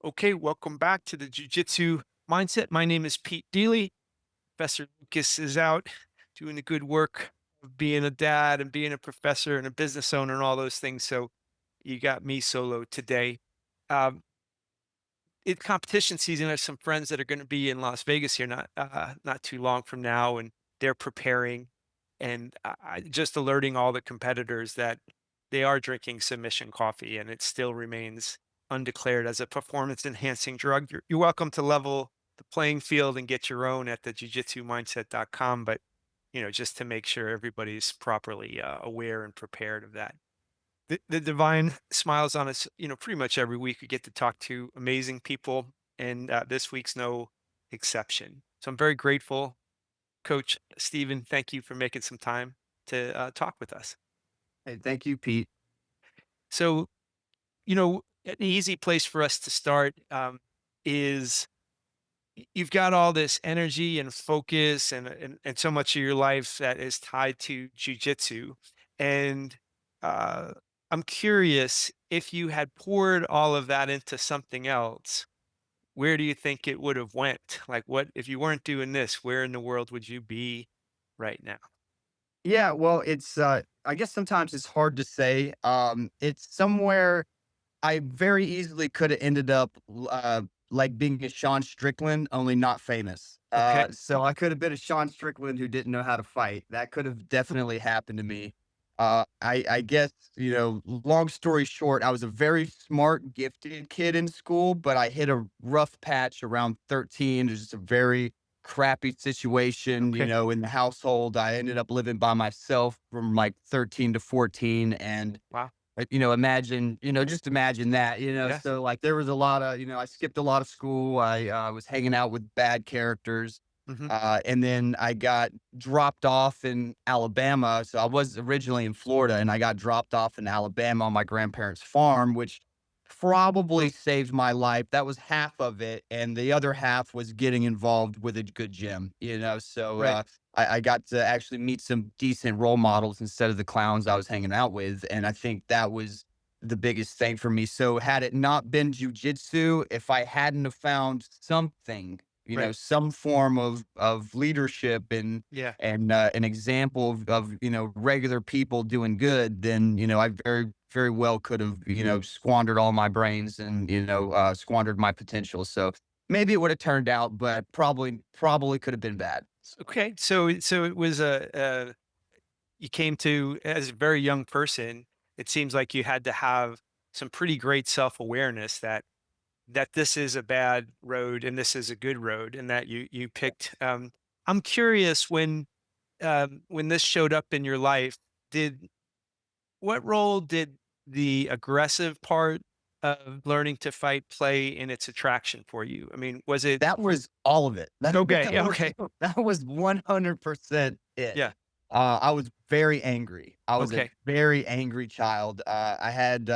Okay, welcome back to the Jiu-Jitsu Mindset. My name is Pete Deley. Professor Lucas is out doing the good work of being a dad and being a professor and a business owner and all those things. So you got me solo today. Um, it's competition season. I have some friends that are going to be in Las Vegas here not too long from now, and they're preparing and just alerting all the competitors that they are drinking submission coffee, and it still remains undeclared as a performance enhancing drug. You're welcome to level the playing field and get your own at the jujitsumindset.com, but just to make sure everybody's properly aware and prepared of that. The divine smiles on us, pretty much every week. We get to talk to amazing people, and this week's no exception. So I'm very grateful, Coach Stephen. Thank you for making some time to talk with us. Hey, thank you, Pete. So, an easy place for us to start is you've got all this energy and focus and so much of your life that is tied to jujitsu. And uh, I'm curious, if you had poured all of that into something else, where do you think it would have went? Like, what if you weren't doing this, where in the world would you be right now? Yeah, well, I guess sometimes it's hard to say. It's somewhere I very easily could have ended up like being a Sean Strickland, only not famous. Okay. So I could have been a Sean Strickland who didn't know how to fight. That could have definitely happened to me. I guess, long story short, I was a very smart, gifted kid in school, but I hit a rough patch around 13. It was just a very crappy situation, Okay. in the household. I ended up living by myself from like 13 to 14. And Wow. imagine, just imagine that, Yes. so like there was a lot of, I skipped a lot of school. I was hanging out with bad characters. Hmm. And then I got dropped off in Alabama. So I was originally in Florida and I got dropped off in Alabama on my grandparents' farm, which probably saved my life. That was half of it. And the other half was getting involved with a good gym, so, Right. I got to actually meet some decent role models instead of the clowns I was hanging out with. And I think that was the biggest thing for me. So had it not been jujitsu, if I hadn't have found something, Right. some form of leadership Yeah. and an example of regular people doing good, then I very very well could have squandered all my brains and squandered my potential. So maybe it would have turned out, but probably could have been bad. Okay. So it was you came to as a very young person, it seems like you had to have some pretty great self-awareness that this is a bad road and this is a good road and that you picked. I'm curious when this showed up in your life, did what role did the aggressive part of learning to fight play in its attraction for you? I mean, was it That was all of it. okay? That Yeah, was okay. that was 100% it. Yeah. I was very angry. I was a Okay. very angry child. I had,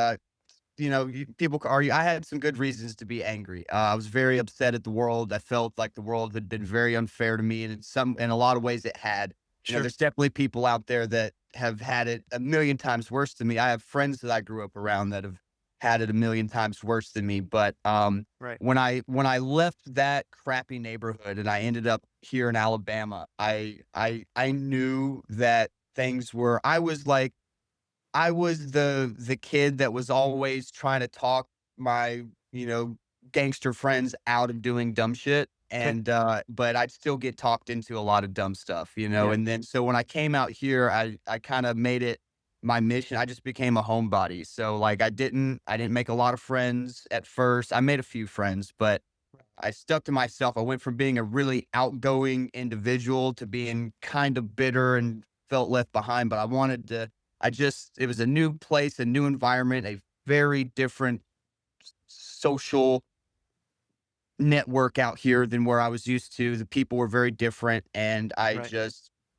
people could argue I had some good reasons to be angry. I was very upset at the world. I felt like the world had been very unfair to me, and in a lot of ways it had. Sure. There's definitely people out there that have had it a million times worse than me. I have friends that I grew up around that have had it a million times worse than me. But Right. when I left that crappy neighborhood and I ended up here in Alabama, I knew that things were. I was the kid that was always trying to talk my, you know, gangster friends out of doing dumb shit, Okay. and, but I'd still get talked into a lot of dumb stuff, Yeah. and then so when I came out here, I kinda made it my mission. I just became a homebody, so, like, I didn't make a lot of friends at first. I made a few friends, but I stuck to myself. I went from being a really outgoing individual to being kind of bitter and felt left behind, but it was a new place, a new environment, a very different social network out here than where I was used to. The people were very different, and I Right.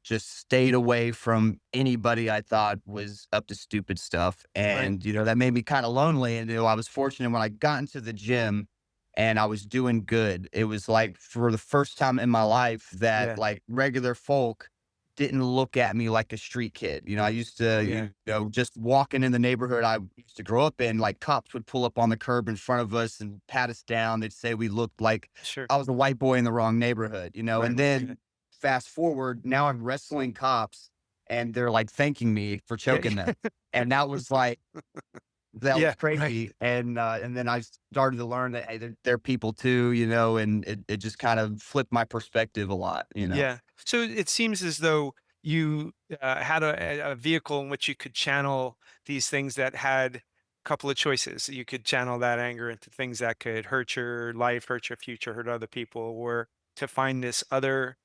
just stayed away from anybody I thought was up to stupid stuff. Right. And that made me kind of lonely. And I was fortunate when I got into the gym and I was doing good. It was like for the first time in my life that Yeah. like regular folk didn't look at me like a street kid. I used to, Yeah, just walking in the neighborhood I used to grow up in, like cops would pull up on the curb in front of us and pat us down. They'd say we looked like sure. I was a white boy in the wrong neighborhood. Right. And Yeah. then fast forward, now I'm wrestling cops and they're like thanking me for Yeah. choking them. And that was Yeah. Right. crazy. And then I started to learn that, hey, they're people too, and it just kind of flipped my perspective a lot. Yeah. So it seems as though you had a vehicle in which you could channel these things that had a couple of choices. You could channel that anger into things that could hurt your life, hurt your future, hurt other people, or to find this other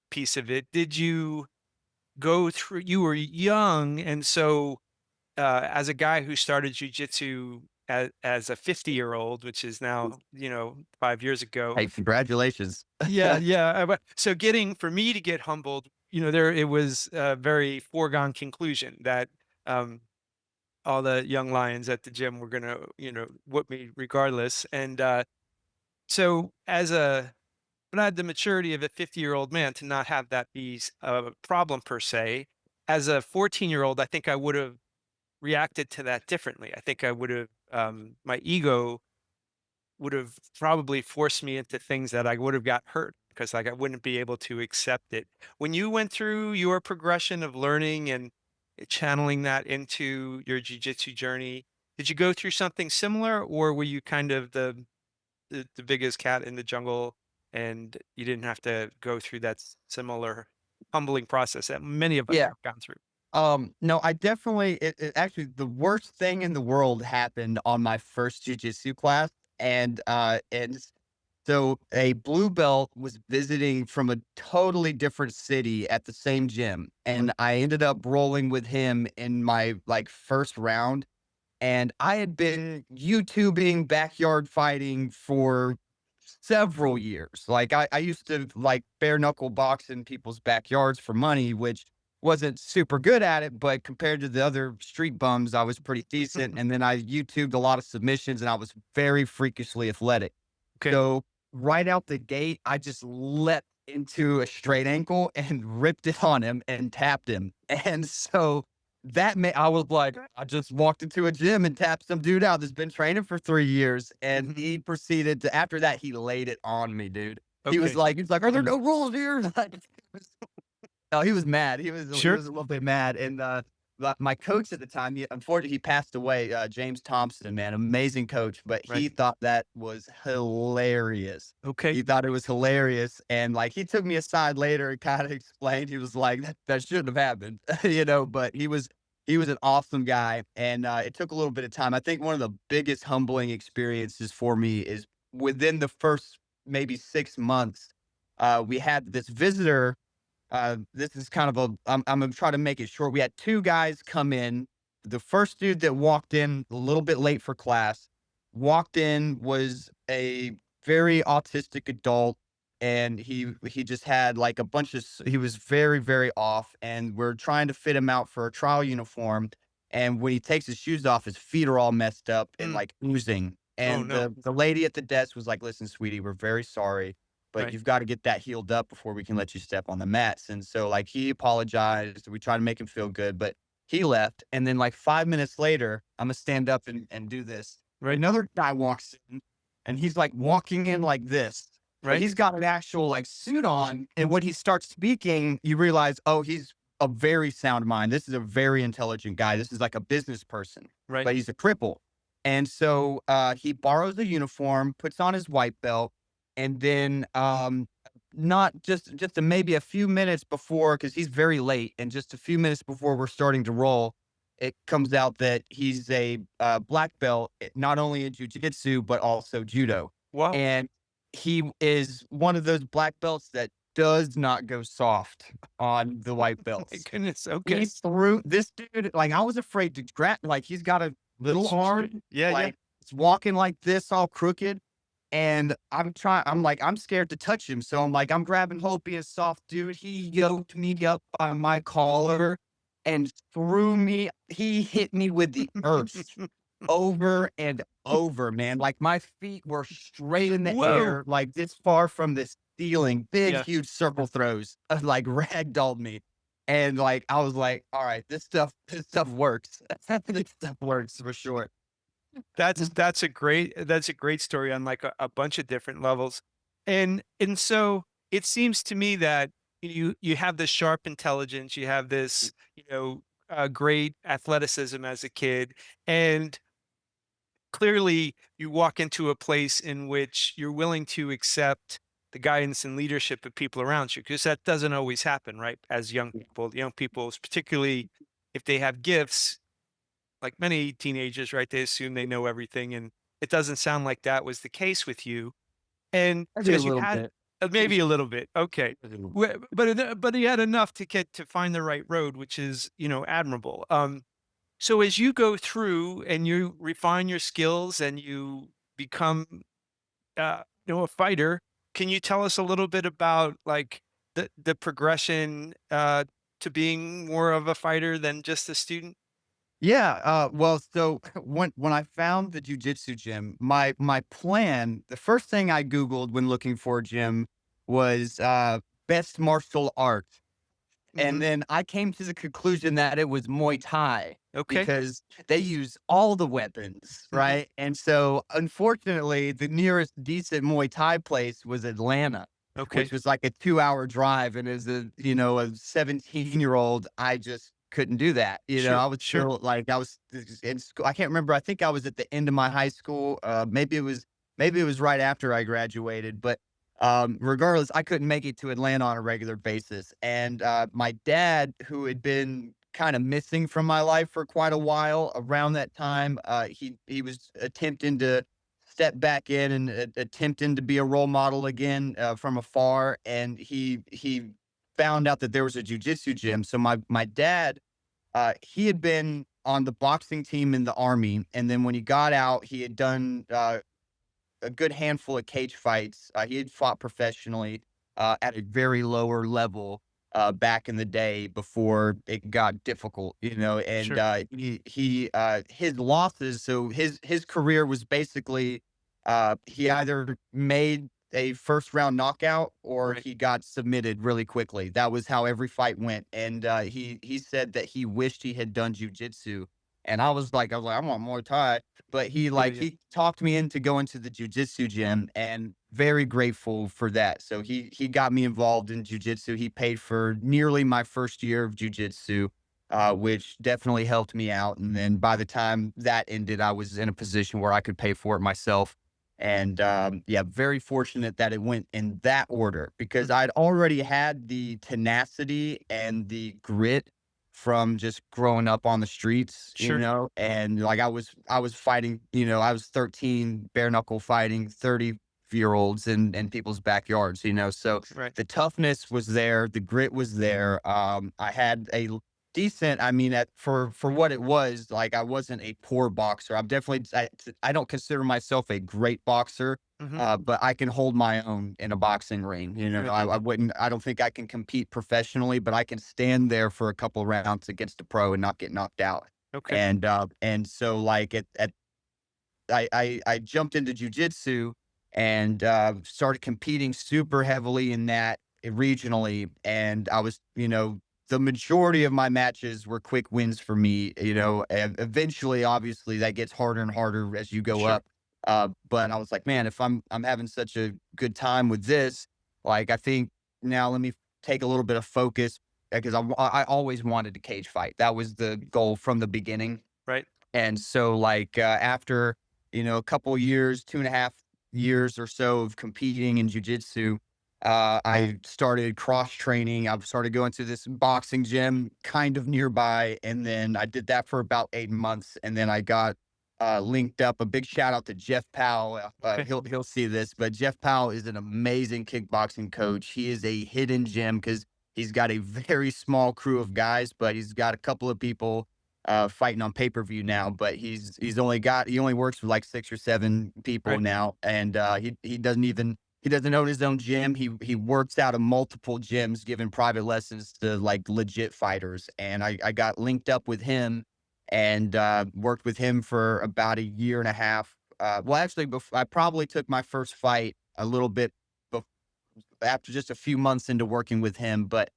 piece of it. Did you go through? You were young, and so as a guy who started jujitsu as a 50-year-old, which is now 5 years ago. Hey, congratulations. Yeah, yeah. But so getting for me to get humbled, there it was a very foregone conclusion that um, all the young lions at the gym were gonna, whoop me regardless. And so but I had the maturity of a 50-year-old man to not have that be a problem per se. As a 14-year-old, I think I would have reacted to that differently. I think I would have my ego would have probably forced me into things that I would have got hurt because like I wouldn't be able to accept it. When you went through your progression of learning and channeling that into your jujitsu journey, did you go through something similar or were you kind of the biggest cat in the jungle and you didn't have to go through that similar humbling process that many of us Yeah. have gone through? No, I definitely actually the worst thing in the world happened on my first jujitsu class. And so a blue belt was visiting from a totally different city at the same gym. And I ended up rolling with him in my like first round. And I had been YouTubing backyard fighting for several years. Like I used to like bare knuckle box in people's backyards for money, which wasn't super good at it, but compared to the other street bums, I was pretty decent. And then I YouTubed a lot of submissions and I was very freakishly athletic. Okay. So right out the gate, I just leapt into a straight ankle and ripped it on him and tapped him. And so I was like, I just walked into a gym and tapped some dude out that's been training for 3 years. And Mhm. he proceeded to, after that, he laid it on me, dude. Okay. He's like, are there no rules here? No, he was mad. He Sure. was a little bit mad, and, my coach at the time, unfortunately, he passed away, James Thompson, man, amazing coach, but Right. he thought that was hilarious. Okay. He thought it was hilarious, and, like, he took me aside later and kinda explained, he was like, "That shouldn't have happened," but he was an awesome guy, and, it took a little bit of time. I think one of the biggest humbling experiences for me is within the first maybe 6 months, we had this visitor. This is kind of I'm gonna try to make it short. We had 2 guys come in. The first dude that walked in a little bit late for class, walked in, was a very autistic adult, and he just had, like, a bunch of he was very, very off, and we're trying to fit him out for a trial uniform, and when he takes his shoes off, his feet are all messed up and, Mm. like, oozing, Oh and no. the lady at the desk was like, "Listen, sweetie, we're very sorry, but Right. you've got to get that healed up before we can let you step on the mats." And so like he apologized. We tried to make him feel good, but he left. And then like 5 minutes later, I'm gonna stand up and do this. Right. Another guy walks in and he's like walking in like this, but Right. he's got an actual like suit on. And when he starts speaking, you realize, oh, he's a very sound mind. This is a very intelligent guy. This is like a business person, Right. but he's a cripple. And so he borrows the uniform, puts on his white belt, and then, not just maybe a few minutes before, because he's very late, and just a few minutes before we're starting to roll, it comes out that he's a, black belt, not only in jujitsu, but also judo. Wow. And he is one of those black belts that does not go soft on the white My belts. goodness. He Okay. threw this dude, like, I was afraid to grab, like, he's got a little arm, Yeah. Yeah. like, it's walking like this all crooked, and I'm like, I'm scared to touch him, so I'm like, I'm grabbing hold, being soft, dude. He yoked me up by my collar and threw me. He hit me with the earth over and over, man. Like, my feet were straight in the Whoa. air, like, this far from this ceiling, big, Yeah. huge circle throws, like ragdolled me. And like, I was like, all right, this stuff works. This stuff works for sure. That's a great story on like a bunch of different levels. And so it seems to me that you have this sharp intelligence, you have this, great athleticism as a kid, and clearly you walk into a place in which you're willing to accept the guidance and leadership of people around you, because that doesn't always happen, right? As young people, particularly if they have gifts, like many teenagers, right? They assume they know everything, and it doesn't sound like that was the case with you. And Maybe a because you little had bit. maybe a little bit, okay, Mhm. but you had enough to get to find the right road, which is admirable. So as you go through and you refine your skills and you become a fighter, can you tell us a little bit about like the progression to being more of a fighter than just a student? Yeah, well, so when I found the jujitsu gym, my plan, the first thing I Googled when looking for a gym was best martial art. And Hmm. then I came to the conclusion that it was Muay Thai Okay. because they use all the weapons, Hmm. right? And so, unfortunately, the nearest decent Muay Thai place was Atlanta, which Okay. was like a 2-hour drive. And as a 17-year-old, I just couldn't do that. Sure. I was Sure. still like, I was in school. I can't remember. I think I was at the end of my high school. Maybe it was right after I graduated, but regardless, I couldn't make it to Atlanta on a regular basis. And my dad, who had been kind of missing from my life for quite a while around that time, he was attempting to step back in and attempting to be a role model again from afar. And he found out that there was a jujitsu gym. So my dad, he had been on the boxing team in the army, and then when he got out, he had done a good handful of cage fights. He had fought professionally at a very lower level back in the day before it got difficult, and Sure. his losses. So his career was basically he either made a first round knockout or Right. he got submitted really quickly. That was how every fight went. And he said that he wished he had done jujitsu. And I want Muay Thai, but Yeah. Yeah. he talked me into going to the jujitsu gym and very grateful for that. So he got me involved in jujitsu. He paid for nearly my first year of jujitsu, which definitely helped me out. And then by the time that ended, I was in a position where I could pay for it myself. And yeah, very fortunate that it went in that order because Mhm. I'd already had the tenacity and the grit from just growing up on the streets, Sure. and like I was fighting, I was 13 bare knuckle fighting 30-year-olds in people's backyards, so Right. the toughness was there, the grit was there. I had decent, I mean, for what it was, like I wasn't a poor boxer. I don't consider myself a great boxer, Hmm. but I can hold my own in a boxing ring. Right. I don't think I can compete professionally, but I can stand there for a couple rounds against a pro and not get knocked out. Okay. And so like I jumped into jujitsu and started competing super heavily in that regionally. And the majority of my matches were quick wins for me, and eventually, obviously, that gets harder and harder as you go Sure. up. But I was like, man, if I'm having such a good time with this, like, I think now let me take a little bit of focus because I always wanted to cage fight. That was the goal from the beginning. Right. And so, like, after, a couple years, 2.5 years or so of competing in jujitsu, I started cross training. I started going to this boxing gym kind of nearby. And then I did that for about 8 months. And then I got linked up. A big shout out to Jeff Powell. Okay. He'll see this, but Jeff Powell is an amazing kickboxing coach. He is a hidden gem because he's got a very small crew of guys, but he's got a couple of people fighting on pay-per-view now, but he only works with like 6 or 7 people Right. now, and he doesn't own his own gym. He works out of multiple gyms, giving private lessons to like legit fighters. And I got linked up with him and worked with him for about a year and a half. Well, actually, I probably took my first fight a little bit after just a few months into working with him, but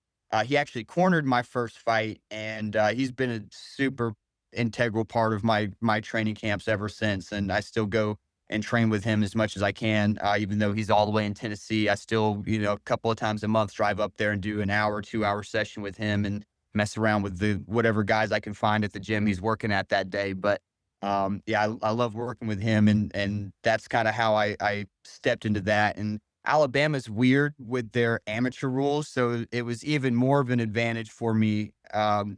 he actually cornered my first fight, and he's been a super integral part of my training camps ever since. And I still go and train with him as much as I can, even though he's all the way in Tennessee. I still, a couple of times a month, drive up there and do an hour, 2 hour session with him and mess around with the whatever guys I can find at the gym he's working at that day. But yeah, I love working with him, and that's kind of how I stepped into that. And Alabama's weird with their amateur rules, so it was even more of an advantage for me,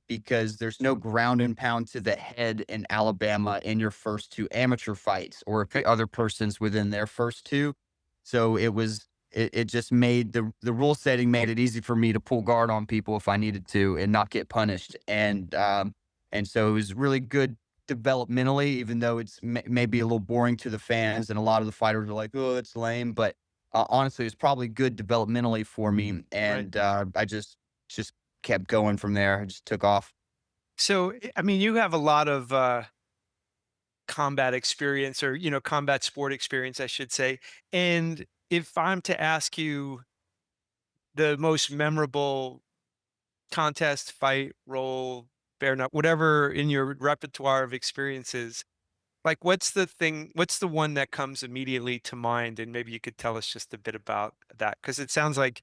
because there's no ground and pound to the head in Alabama in your first two amateur fights, or if the Okay. other person's within their first two. So it just made the rule setting made it easy for me to pull guard on people if I needed to and not get punished. And so it was really good developmentally, even though it's maybe a little boring to the fans, and a lot of the fighters are like, "Oh, it's lame," but honestly, it's probably good developmentally for me, Right. and I just kept going from there. I just took off. So, I mean, you have a lot of combat experience, or, combat sport experience, I should say. And if I'm to ask you the most memorable contest, fight, roll, bare nut, whatever in your repertoire of experiences, like what's the one that comes immediately to mind? And maybe you could tell us just a bit about that, because it sounds like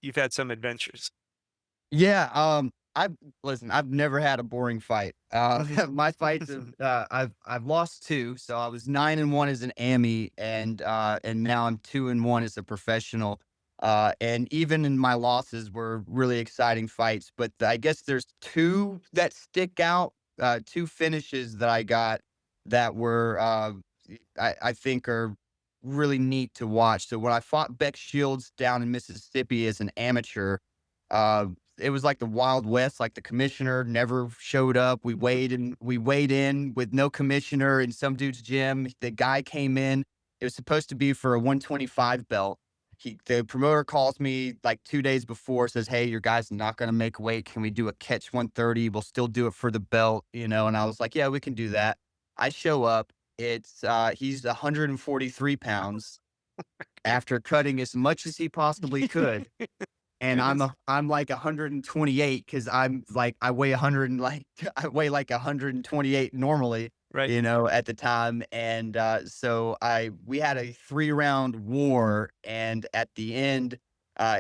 you've had some adventures. Yeah, I've listen, I've never had a boring fight. My fights have, I've lost 2, so I was 9-1 as an AMI, and now I'm 2-1 as a professional. And even in my losses were really exciting fights, but I guess there's 2 that stick out, 2 finishes that I got that were, I think are really neat to watch. So when I fought Beck Shields down in Mississippi as an amateur, uh it was like the Wild West, like the commissioner never showed up. We weighed in with no commissioner in some dude's gym. The guy came in. It was supposed to be for a 125 belt. The promoter calls me like 2 days before, says, "Hey, your guy's not going to make weight. Can we do a catch 130? We'll still do it for the belt." And I was like, "Yeah, we can do that." I show up. He's 143 pounds after cutting as much as he possibly could, and Goodness. I'm like 128 because I'm like I weigh 100 and like I weigh like 128 normally, Right. at the time. And so I we had a 3 round war, and at the end,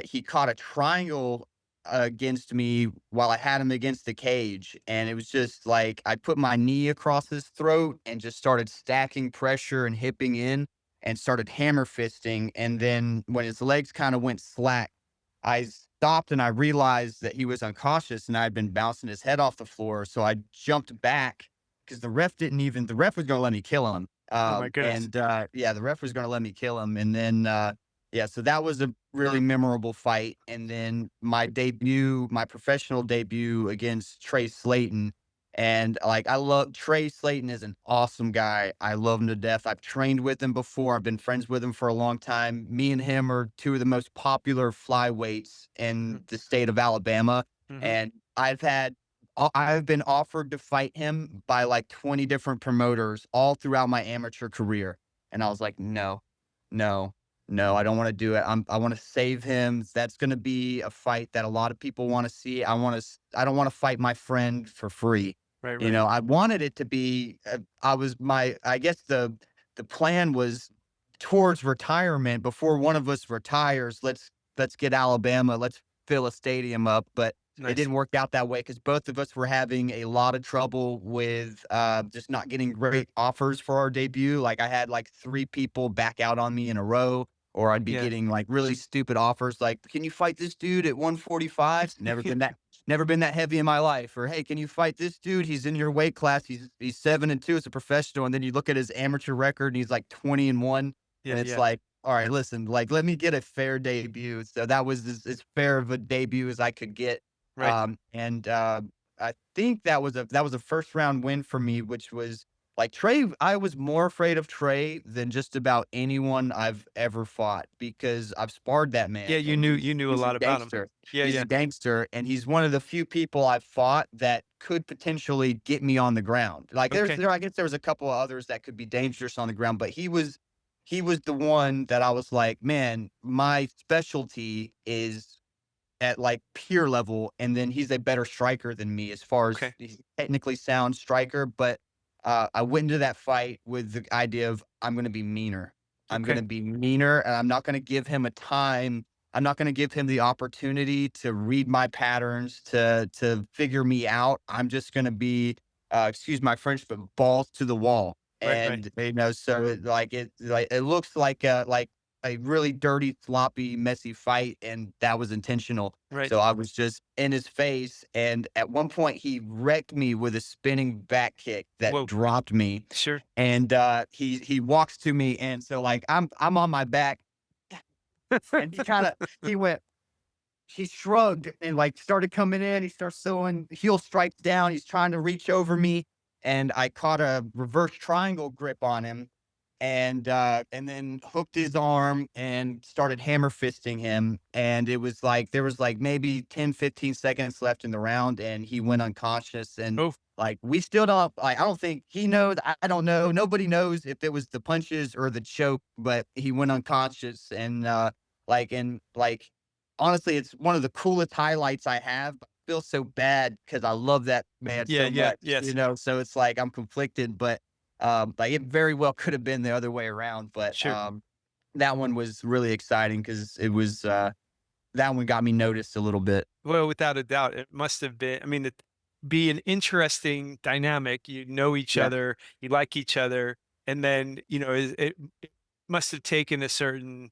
he caught a triangle against me while I had him against the cage, and it was just like I put my knee across his throat and just started stacking pressure and hipping in and started hammer fisting. And then when his legs kind of went slack, I stopped and I realized that he was unconscious and I had been bouncing his head off the floor. So I jumped back because the ref was going to let me kill him. Oh my goodness. Yeah, the ref was going to let me kill him. And then, yeah, so that was a really memorable fight. And then my professional debut against Trey Slayton. And like, I love Trey Slayton is an awesome guy. I love him to death. I've trained with him before. I've been friends with him for a long time. Me and him are 2 of the most popular flyweights in the state of Alabama. Mm-hmm. And I've been offered to fight him by like 20 different promoters all throughout my amateur career. And I was like, no, no, no, I don't want to do it. I want to save him. That's going to be a fight that a lot of people want to see. I don't want to fight my friend for free. Right. Right. I wanted it to be, I guess the plan was towards retirement. Before one of us retires, let's get Alabama, let's fill a stadium up. But it Nice. didn't work out that way because both of us were having a lot of trouble with just not getting great offers for our debut. Like I had like 3 people back out on me in a row, or I'd be Yeah. getting like really stupid offers like, "Can you fight this dude at 145?" Never been that heavy in my life. Or, "Hey, can you fight this dude? He's in your weight class. He's 7-2 as a professional." And then you look at his amateur record and he's like 20-1. Yeah. And it's Yeah. like, all right, listen, like let me get a fair debut. So that was as fair of a debut as I could get. Right. And I think that was a first round win for me, which was like Trey. I was more afraid of Trey than just about anyone I've ever fought because I've sparred that Yeah. man, You and knew he's you knew a he's a lot about him. gangster. Yeah. He's Yeah. a gangster, and he's one of the few people I've fought that could potentially get me on the ground. Like Okay. I guess there was a couple of others that could be dangerous on the ground, but he was he was the one that I was like, "Man, my specialty is at, like, peer level, and then he's a better striker than me as far as Okay. he's technically sound striker," but, I went into that fight with the idea of I'm gonna be meaner. I'm Okay. gonna be meaner, and I'm not gonna give him a time I'm not gonna give him the opportunity to read my patterns, to figure me out. I'm just gonna be, excuse my French, but balls to the wall, Right. Right. and, so it looks like a really dirty, sloppy, messy fight, and that was intentional. Right. So I was just in his face, and at one point, he wrecked me with a spinning back kick that Whoa. dropped me, Sure. and, he walks to me, and so, like, I'm on my back, and he went he shrugged and, like, started coming in. He starts throwing heel strikes down. He's trying to reach over me, and I caught a reverse triangle grip on him and then hooked his arm and started hammer fisting him. And it was like there was, like, maybe 10, 15 seconds left in the round, and he went unconscious. And, Oh. like, we still don't like, I don't think he knows. I don't know. Nobody knows if it was the punches or the choke, but he went unconscious. And honestly, it's one of the coolest highlights I have, but I feel so bad because I love that man Yeah. so Yeah. much, Yes. so it's like I'm conflicted, but, like, it very well could have been the other way around, but, Sure. that one was really exciting because that one got me noticed a little bit. Well, without a doubt, it must have been. I mean, it be an interesting dynamic. You know each Yeah, other, you like each other, and then it must have taken a certain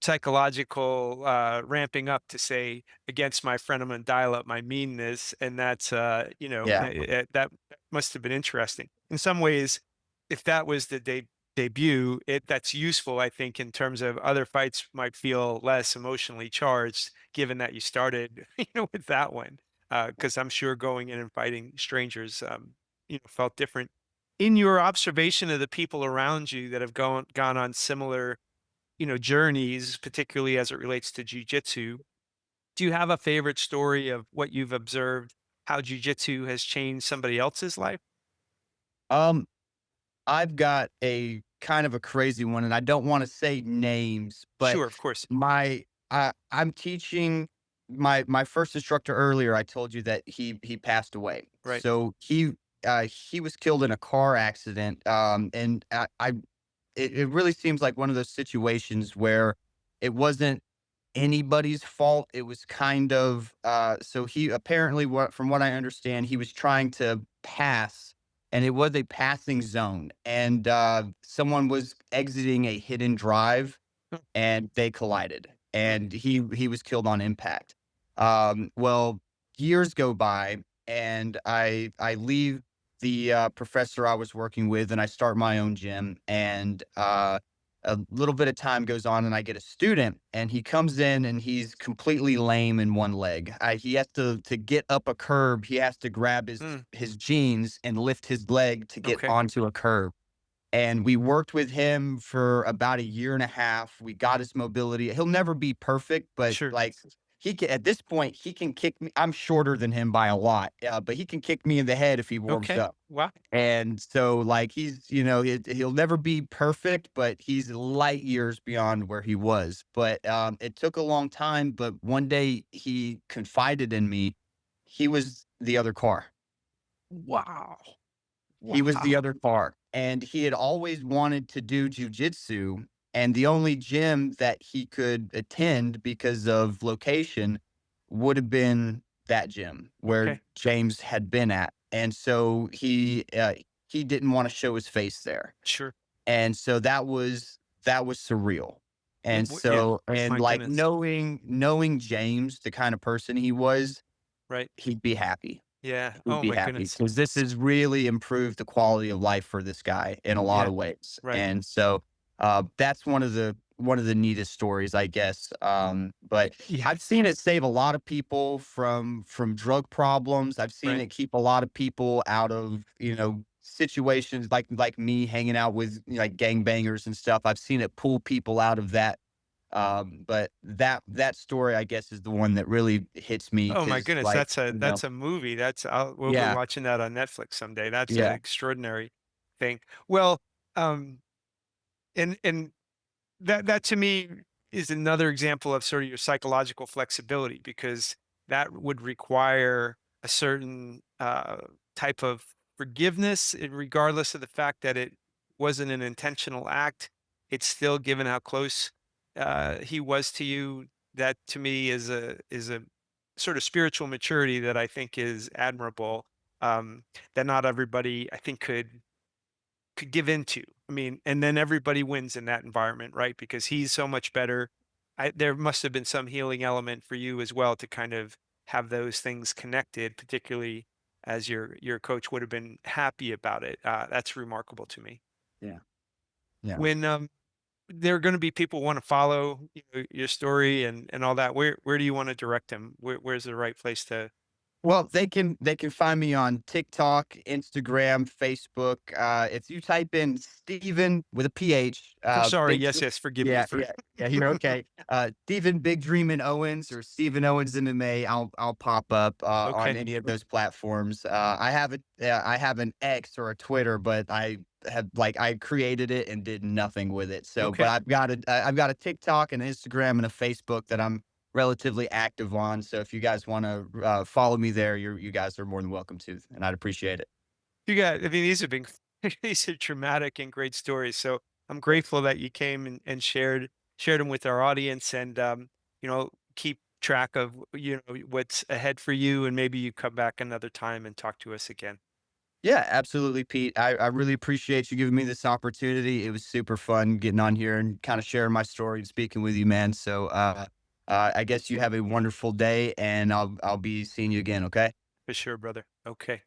psychological ramping up to say against my friend I'm gonna dial up my meanness, and that's yeah, that must have been interesting in some ways. If that was the debut, that's useful, I think, in terms of other fights might feel less emotionally charged given that you started with that one, because I'm sure going in and fighting strangers felt different. In your observation of the people around you that have gone on similar journeys, particularly as it relates to jujitsu. Do you have a favorite story of what you've observed, how jujitsu has changed somebody else's life? um, I've got a kind of a crazy one, and I don't wanna say names, but Sure, of course. I'm teaching my first instructor earlier. I told you that he passed away. Right. So he was killed in a car accident, and it really seems like one of those situations where it wasn't anybody's fault. It was kind of so he apparently, what from what I understand, he was trying to pass, and it was a passing zone, and someone was exiting a hidden drive, Huh. and they collided, Mm. and he was killed on impact. Well, years go by, and I leave the professor I was working with, and I start my own gym. And a little bit of time goes on, and I get a student, and he comes in, and he's completely lame in one leg. He has to get up a curb. He has to grab Mm. his jeans and lift his leg to get Okay. onto a curb. And we worked with him for about a year and a half. We got his mobility. He'll never be perfect, but, Sure. like, he can at this point, he can kick me. I'm shorter than him by a lot, but he can kick me in the head if he warms Okay. up. Wow. And so, like, he'll never be perfect, but he's light years beyond where he was. But, it took a long time, but one day he confided in me. He was the other car. Wow. He was the Wow. other car, and he had always wanted to do jujitsu, and the only gym that he could attend because of location would have been that gym where Okay. James had been at. And so he didn't wanna show his face there. Sure. And so that was surreal. Yeah. And Yeah. so, and, My like, goodness. knowing James, the kind of person he was, Right. he'd be happy. Yeah. He'd Oh be my happy goodness. because this has really improved the quality of life for this guy in a lot Yeah. of ways. Right. And so, that's one of the neatest stories, I guess. But Yeah. I've seen it save a lot of people from drug problems. I've seen Right. it keep a lot of people out of, situations like me hanging out with, like, gangbangers and stuff. I've seen it pull people out of that. But that story, I guess, is the one that really hits me Oh my because, goodness. like, That's a movie. We'll be yeah, watching that on Netflix someday. That's an yeah. extraordinary thing. Well, um, And that to me is another example of sort of your psychological flexibility, because that would require a certain type of forgiveness, regardless of the fact that it wasn't an intentional act. It's still, given how close he was to you, that to me is a sort of spiritual maturity that I think is admirable. That not everybody, I think, could give into. I mean, and then everybody wins in that environment, right? Because he's so much better. There must have been some healing element for you as well to kind of have those things connected, particularly as your coach would have been happy about it. That's remarkable to me. Yeah. Yeah. When there are going to be people want to follow, your story and all that, where do you want to direct them? Where's the right place to? Well, they can find me on TikTok, Instagram, Facebook. If you type in Stephen with a PH, I'm sorry. Big Yes, Dr- yes. Forgive me yeah, for. yeah, yeah, you're okay. Stephen Big Dream Owens or Stephen Owens MMA, I'll pop up on Okay. any of those platforms. I have an X or a Twitter, but I created it and did nothing with it. So, but Okay. I've got a TikTok and Instagram and a Facebook that I'm relatively active on. So if you guys want to follow me there, you guys are more than welcome to, and I'd appreciate it. I mean, these have been these are traumatic and great stories. So I'm grateful that you came and shared them with our audience, and keep track of what's ahead for you, and maybe you come back another time and talk to us again. Yeah, absolutely, Pete. I really appreciate you giving me this opportunity. It was super fun getting on here and kind of sharing my story and speaking with you, man. So I guess you have a wonderful day, and I'll be seeing you again. Okay. For sure, brother. Okay.